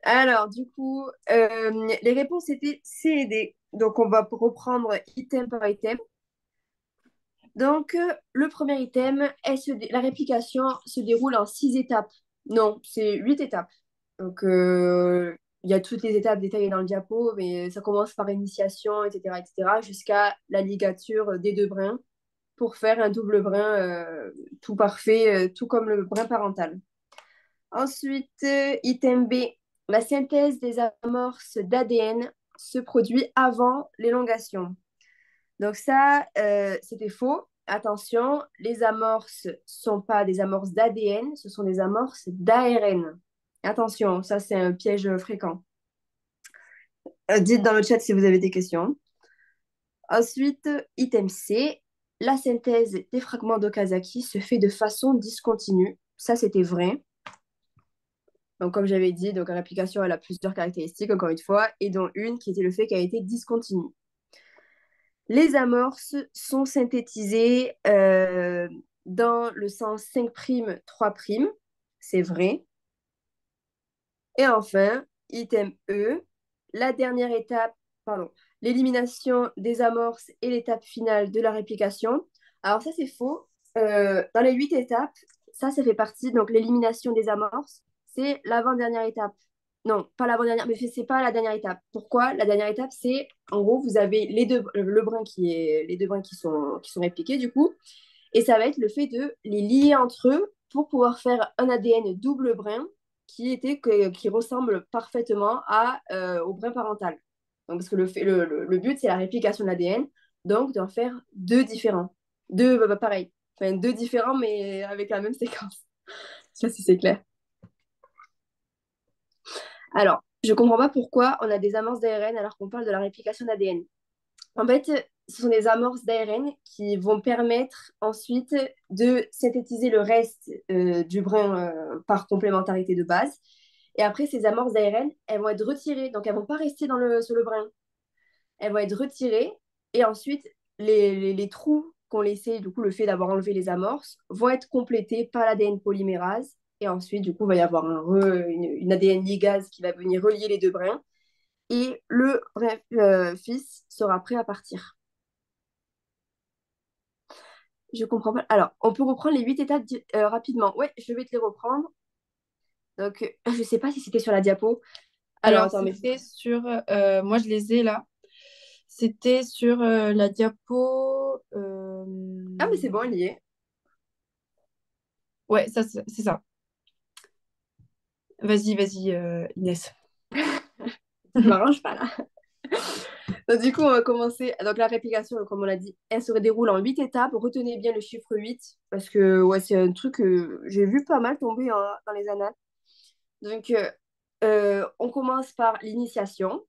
Alors, du coup, les réponses étaient C et D. Donc, on va reprendre item par item. Donc, le premier item, la réplication se déroule en 6 étapes. Non, c'est 8 étapes. Donc, il y a toutes les étapes détaillées dans le diapo, mais ça commence par initiation, etc., jusqu'à la ligature des deux brins pour faire un double brin tout parfait, tout comme le brin parental. Ensuite, item B, la synthèse des amorces d'ADN se produit avant l'élongation. Donc ça, c'était faux. Attention, les amorces sont pas des amorces d'ADN, ce sont des amorces d'ARN. Attention, ça c'est un piège fréquent. Dites dans le chat si vous avez des questions. Ensuite, item C, la synthèse des fragments d'Okazaki se fait de façon discontinue. Ça, c'était vrai. Donc, comme j'avais dit, donc, la réplication, elle a plusieurs caractéristiques, encore une fois, et dont une qui était le fait qu'elle a été discontinue. Les amorces sont synthétisées dans le sens 5', 3'. C'est vrai. Et enfin, item E, la dernière étape, pardon, l'élimination des amorces et l'étape finale de la réplication. Alors ça, c'est faux. Dans les 8 étapes, ça fait partie, donc l'élimination des amorces, c'est l'avant-dernière étape. Non, pas l'avant-dernière, mais c'est pas la dernière étape. Pourquoi? La dernière étape, c'est, en gros, vous avez les deux brins qui sont répliqués, du coup, et ça va être le fait de les lier entre eux pour pouvoir faire un ADN double brin qui ressemble parfaitement au brin parental. Donc, parce que le but, c'est la réplication de l'ADN. donc d'en faire deux différents. Deux, pareil. Enfin, deux différents, mais avec la même séquence. Je sais pas si c'est clair. Alors, je comprends pas pourquoi on a des amorces d'ARN alors qu'on parle de la réplication d'ADN. En fait, ce sont des amorces d'ARN qui vont permettre ensuite de synthétiser le reste du brin par complémentarité de base. Et après, ces amorces d'ARN, elles vont être retirées, donc elles ne vont pas rester sur le brin. Elles vont être retirées et ensuite, les trous qu'ont laissé, du coup, le fait d'avoir enlevé les amorces, vont être complétés par l'ADN polymérase. Et ensuite, du coup, il va y avoir une ADN ligase qui va venir relier les deux brins. Et le brin fils sera prêt à partir. Je comprends pas. Alors, on peut reprendre les 8 étapes rapidement. Oui, je vais te les reprendre. Donc, je ne sais pas si c'était sur la diapo. Alors, Alors, attends, mais... c'était sur... moi, je les ai là. C'était sur la diapo... Ah, mais c'est bon, elle y est. Ouais, ça, c'est ça. Vas-y, Inès. Ça ne m'arrange pas, là. Donc, du coup, on va commencer. Donc, la réplication, comme on l'a dit, elle se déroule en 8 étapes. Retenez bien le chiffre 8 parce que ouais, c'est un truc que j'ai vu pas mal tomber dans les annales. Donc, on commence par l'initiation.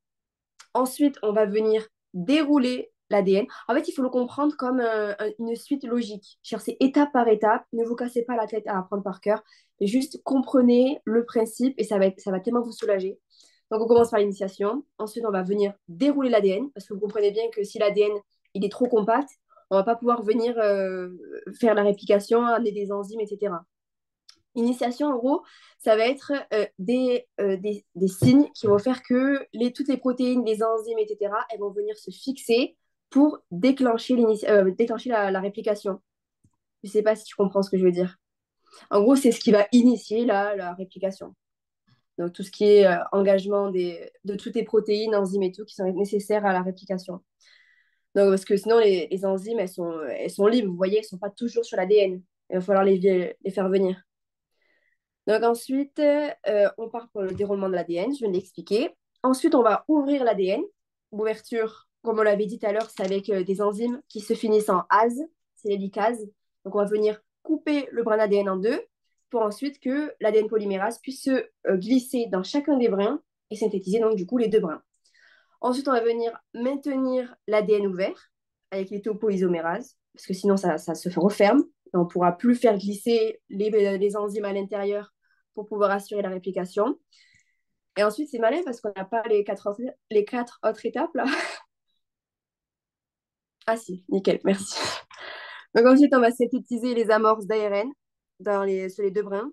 Ensuite, on va venir dérouler l'ADN. En fait, il faut le comprendre comme une suite logique. C'est étape par étape. Ne vous cassez pas la tête à apprendre par cœur. Mais juste comprenez le principe et ça va tellement vous soulager. Donc, on commence par l'initiation. Ensuite, on va venir dérouler l'ADN parce que vous comprenez bien que si l'ADN il est trop compact, on ne va pas pouvoir venir faire la réplication, amener des enzymes, etc. Initiation, en gros, ça va être des signes qui vont faire que toutes les protéines, les enzymes, etc., elles vont venir se fixer pour déclencher la réplication. Je ne sais pas si tu comprends ce que je veux dire. En gros, c'est ce qui va initier la réplication. Donc, tout ce qui est engagement de toutes les protéines, enzymes et tout qui sont nécessaires à la réplication. Donc, parce que sinon, les enzymes, elles sont libres. Vous voyez, elles ne sont pas toujours sur l'ADN. Il va falloir les faire venir. Donc ensuite, on part pour le déroulement de l'ADN, je viens de l'expliquer. Ensuite, on va ouvrir l'ADN. L'ouverture, comme on l'avait dit tout à l'heure, c'est avec des enzymes qui se finissent en ase, c'est les licases. Donc on va venir couper le brin d'ADN en deux pour ensuite que l'ADN polymérase puisse se glisser dans chacun des brins et synthétiser donc du coup les deux brins. Ensuite, on va venir maintenir l'ADN ouvert avec les topoisomérases, parce que sinon ça se referme. Et on ne pourra plus faire glisser les enzymes à l'intérieur pour pouvoir assurer la réplication. Et ensuite, c'est malin parce qu'on n'a pas les quatre autres étapes là. Ah si, nickel, merci. Donc ensuite, on va synthétiser les amorces d'ARN sur les deux brins.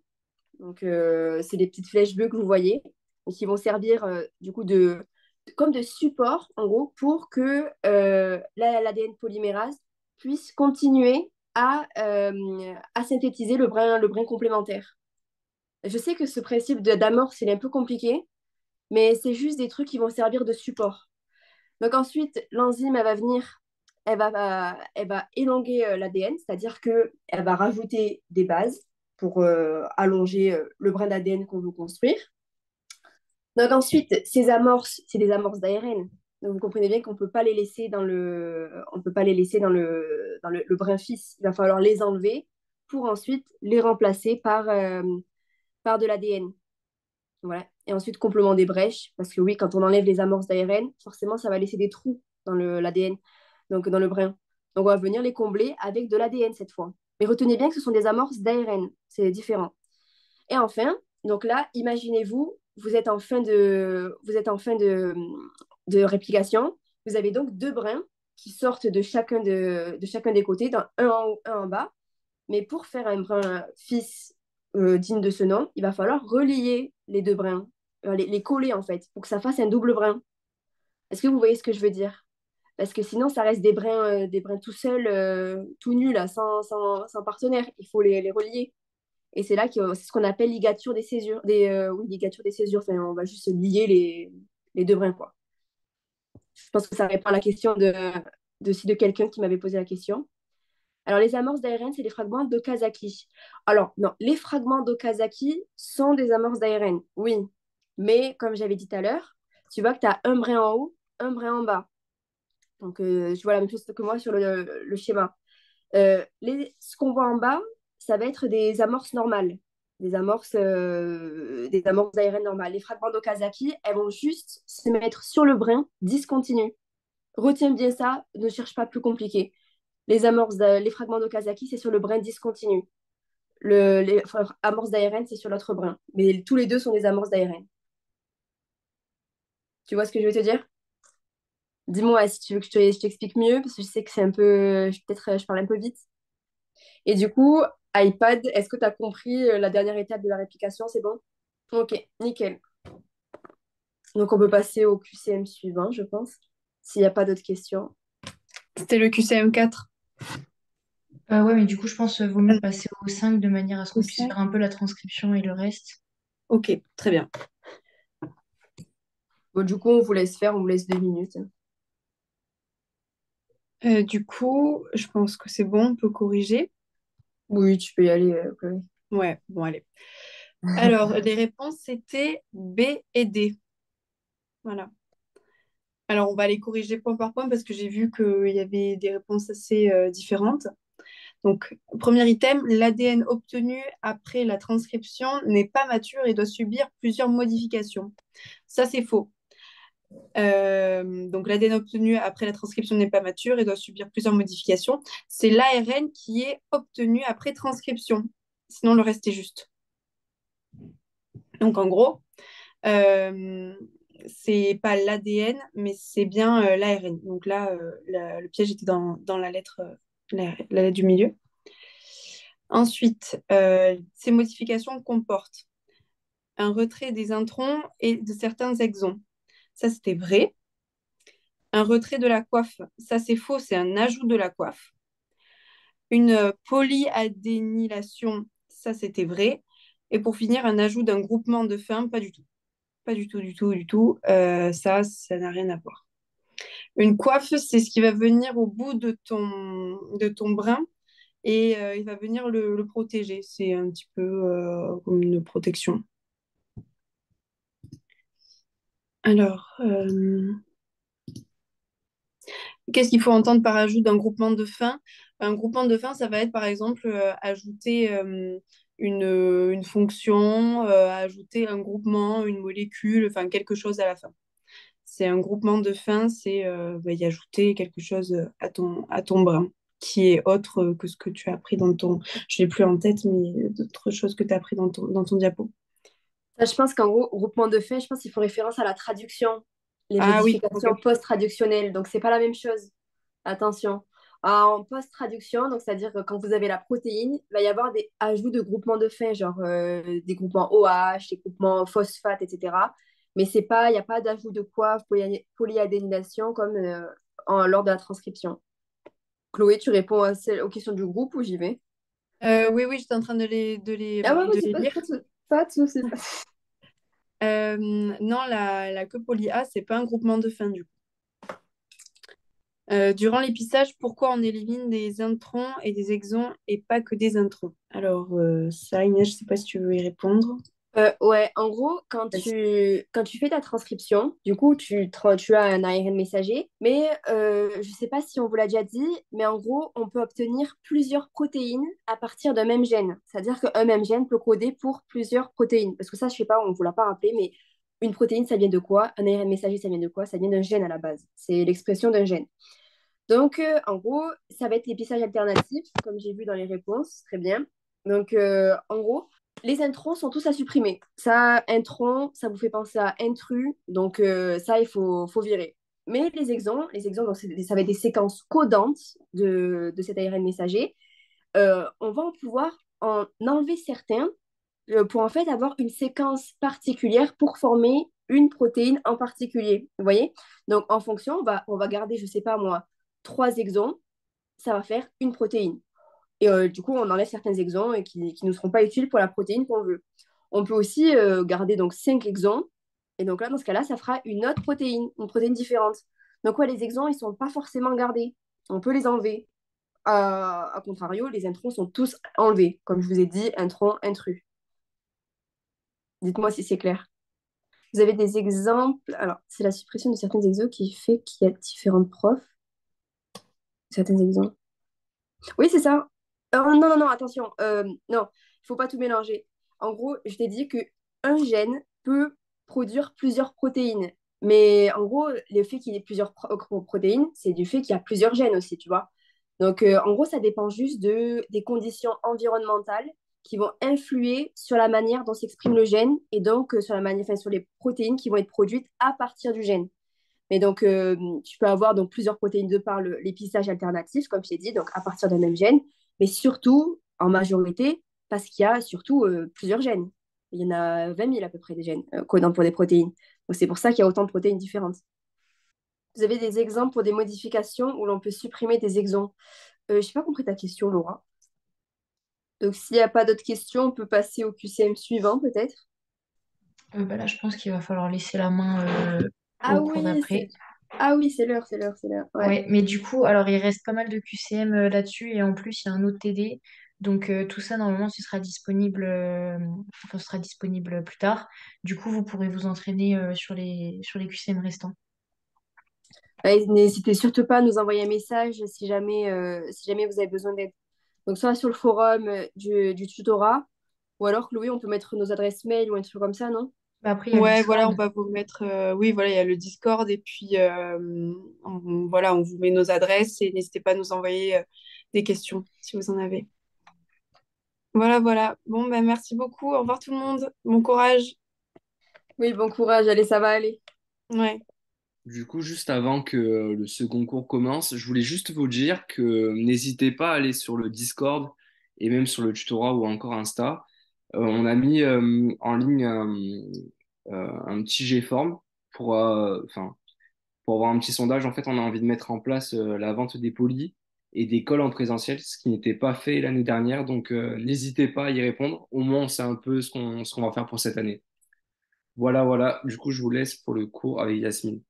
Donc, c'est des petites flèches bleues que vous voyez et qui vont servir du coup comme de support, en gros, pour que l'ADN polymérase puisse continuer à synthétiser le brin complémentaire. Je sais que ce principe d'amorce, il est un peu compliqué, mais c'est juste des trucs qui vont servir de support. Donc ensuite, l'enzyme, elle va venir, elle va élonger l'ADN, c'est-à-dire qu'elle va rajouter des bases pour allonger le brin d'ADN qu'on veut construire. Donc ensuite, ces amorces, c'est des amorces d'ARN. Donc vous comprenez bien qu'on ne peut pas les laisser on peut pas les laisser dans le brin fils. Il va falloir les enlever pour ensuite les remplacer par de l'ADN. Voilà. Et ensuite, complément des brèches, parce que oui, quand on enlève les amorces d'ARN, forcément, ça va laisser des trous dans l'ADN, donc dans le brin. Donc, on va venir les combler avec de l'ADN cette fois. Mais retenez bien que ce sont des amorces d'ARN, c'est différent. Et enfin, donc là, imaginez-vous, vous êtes en fin de réplication. Vous avez donc deux brins qui sortent de chacun des côtés, un en haut, un en bas. Mais pour faire un brin fils digne de ce nom, il va falloir relier les deux brins, les coller en fait, pour que ça fasse un double brin. Est-ce que vous voyez ce que je veux dire? Parce que sinon, ça reste des brins tout seuls, tout nus, là, sans partenaire. Il faut les relier. Et c'est là que c'est ce qu'on appelle ligature des césures. Oui, ligature des césures. Enfin, on va juste lier les deux brins, quoi. Je pense que ça répond à la question de quelqu'un qui m'avait posé la question. Alors, les amorces d'ARN, c'est des fragments d'Okazaki. Alors, non, les fragments d'Okazaki sont des amorces d'ARN, oui. Mais, comme j'avais dit tout à l'heure, tu vois que tu as un brin en haut, un brin en bas. Donc, je vois la même chose que moi sur le schéma. Ce qu'on voit en bas, ça va être des amorces normales, des amorces ARN normales. Les fragments d'Okazaki, elles vont juste se mettre sur le brin discontinu. Retiens bien ça, ne cherche pas plus compliqué. Les fragments d'Okazaki, c'est sur le brin discontinu. Les amorces d'ARN, c'est sur l'autre brin. Mais tous les deux sont des amorces d'ARN. Tu vois ce que je veux te dire? Dis-moi si tu veux que je t'explique mieux, parce que je sais que c'est un peu. Peut-être je parle un peu vite. Et du coup, iPad, est-ce que tu as compris la dernière étape de la réplication? C'est bon? Ok, nickel. Donc, on peut passer au QCM suivant, je pense, s'il n'y a pas d'autres questions. C'était le QCM4. Ouais, mais du coup, je pense vaut mieux passer au 5 de manière à ce qu'on puisse QCM. faire un peu la transcription et le reste. Ok, très bien. Bon, du coup, on vous laisse faire, on vous laisse 2 minutes. Du coup, je pense que c'est bon, on peut corriger. Oui, tu peux y aller, Chloé. Ouais, bon, allez. Alors, les réponses, c'était B et D. Voilà. Alors, on va les corriger point par point parce que j'ai vu qu'il y avait des réponses assez différentes. Donc, premier item, l'ADN obtenu après la transcription n'est pas mature et doit subir plusieurs modifications. Ça, c'est faux. Donc, l'ADN obtenu après la transcription n'est pas mature et doit subir plusieurs modifications. C'est l'ARN qui est obtenu après transcription. Sinon, le reste est juste. Donc, en gros, euh, c'est pas l'ADN, mais c'est bien l'ARN. Donc là, le piège était dans la lettre, la lettre du milieu. Ensuite, ces modifications comportent un retrait des introns et de certains exons. Ça, c'était vrai. Un retrait de la coiffe. Ça, c'est faux. C'est un ajout de la coiffe. Une polyadénylation. Ça, c'était vrai. Et pour finir, un ajout d'un groupement de fin. Pas du tout. Pas du tout, du tout, du tout. Ça n'a rien à voir. Une coiffe, c'est ce qui va venir au bout de ton brin et il va venir le protéger. C'est un petit peu comme une protection. Alors, qu'est-ce qu'il faut entendre par ajout d'un groupement de fin? Un groupement de fin, ça va être par exemple ajouter une fonction, ajouter un groupement, une molécule, enfin quelque chose à la fin. C'est un groupement de fin, c'est y ajouter quelque chose à ton brin qui est autre que ce que tu as appris dans ton... Je l'ai plus en tête, mais d'autres choses que tu as appris dans ton diapo. Ça, je pense qu'en gros, groupement de faits, je pense qu'il faut référence à la traduction, les Ah oui, ok. modifications post-traductionnelles. Donc, c'est pas la même chose. Attention. En post-traduction, donc c'est-à-dire que quand vous avez la protéine, il va y avoir des ajouts de groupements de faits, genre des groupements OH, des groupements phosphate, etc. Mais c'est pas, il n'y a pas d'ajout de coiffe, polyadénylation comme lors de la transcription. Chloé, tu réponds aux questions du groupe ou j'y vais? Oui, oui, j'étais en train Ah ouais, de vas-y, les lire. pas de souci. Non, la queue poly A, c'est pas un groupement de fin du coup. Durant l'épissage, pourquoi on élimine des introns et des exons et pas que des introns? Alors, ça, Inès, je sais pas si tu veux y répondre. Ouais, en gros, Vas-y. quand tu fais ta transcription, du coup, tu as un ARN messager, mais je ne sais pas si on vous l'a déjà dit, mais en gros, on peut obtenir plusieurs protéines à partir d'un même gène. C'est-à-dire qu'un même gène peut coder pour plusieurs protéines. Parce que ça, je sais pas, on ne vous l'a pas rappelé, mais une protéine, ça vient de quoi? Un ARN messager, ça vient de quoi? Ça vient d'un gène à la base. C'est l'expression d'un gène. Donc, en gros, ça va être l'épissage alternatif, comme j'ai vu dans les réponses. Très bien. Donc, en gros, les introns sont tous à supprimer. Ça, intron, ça vous fait penser à intrus. Donc, ça, faut virer. Mais les exons donc ça va être des séquences codantes de cet ARN messager. On va en pouvoir en enlever certains pour en fait avoir une séquence particulière pour former une protéine en particulier. Vous voyez? Donc, en fonction, on va garder, je sais pas moi, 3 exons, ça va faire une protéine. Et du coup, on enlève certains exons et qui ne seront pas utiles pour la protéine qu'on veut. On peut aussi garder donc 5 exons. Et donc là, dans ce cas-là, ça fera une protéine différente. Donc ouais, les exons, ils ne sont pas forcément gardés. On peut les enlever. À contrario, les introns sont tous enlevés. Comme je vous ai dit, intron, intrus. Dites-moi si c'est clair. Vous avez des exemples? Alors, c'est la suppression de certains exos qui fait qu'il y a différentes profs. certains exemples. Oui, c'est ça. Non, non, non, attention. Non, il faut pas tout mélanger. En gros, je t'ai dit que un gène peut produire plusieurs protéines. Mais en gros, le fait qu'il y ait plusieurs protéines, c'est du fait qu'il y a plusieurs gènes aussi, tu vois. Donc, en gros, ça dépend juste des conditions environnementales qui vont influer sur la manière dont s'exprime le gène et donc sur la manière, enfin, sur les protéines qui vont être produites à partir du gène. Mais donc, tu peux avoir donc, plusieurs protéines de par l'épissage alternatif, comme je t'ai dit, donc à partir d'un même gène, mais surtout, en majorité, parce qu'il y a surtout plusieurs gènes. Il y en a 20 000 à peu près des gènes codants pour des protéines. Donc, c'est pour ça qu'il y a autant de protéines différentes. Vous avez des exemples pour des modifications où l'on peut supprimer des exons. Je n'ai pas compris ta question, Laura. Donc, s'il n'y a pas d'autres questions, on peut passer au QCM suivant, peut-être. Bah là, je pense qu'il va falloir laisser la main Ah au cours oui, d'après. ah oui, c'est l'heure, c'est l'heure, c'est l'heure. Ouais. Ouais, mais du coup, alors il reste pas mal de QCM là-dessus et en plus, il y a un autre TD. Donc tout ça, normalement, ce sera disponible plus tard. Du coup, vous pourrez vous entraîner sur les QCM restants. Ouais, n'hésitez surtout pas à nous envoyer un message si jamais vous avez besoin d'aide. Donc, soit sur le forum du tutorat, ou alors, Chloé, on peut mettre nos adresses mail ou un truc comme ça, non? Bah, après, il y a le Ouais, voilà, on Discord. va vous mettre. Oui, voilà, il y a le Discord et puis voilà, on vous met nos adresses et n'hésitez pas à nous envoyer des questions si vous en avez. Voilà, voilà. Bon, ben merci beaucoup. Au revoir tout le monde. Bon courage. Oui, bon courage, allez, ça va aller. Ouais. Du coup, juste avant que le second cours commence, je voulais juste vous dire que n'hésitez pas à aller sur le Discord et même sur le tutorat ou encore Insta. On a mis en ligne un petit G-form enfin, pour avoir un petit sondage. En fait, on a envie de mettre en place la vente des polis et des cols en présentiel, ce qui n'était pas fait l'année dernière. Donc, n'hésitez pas à y répondre. Au moins, on sait un peu ce qu'on va faire pour cette année. Voilà, voilà. Du coup, je vous laisse pour le cours avec Yasmine.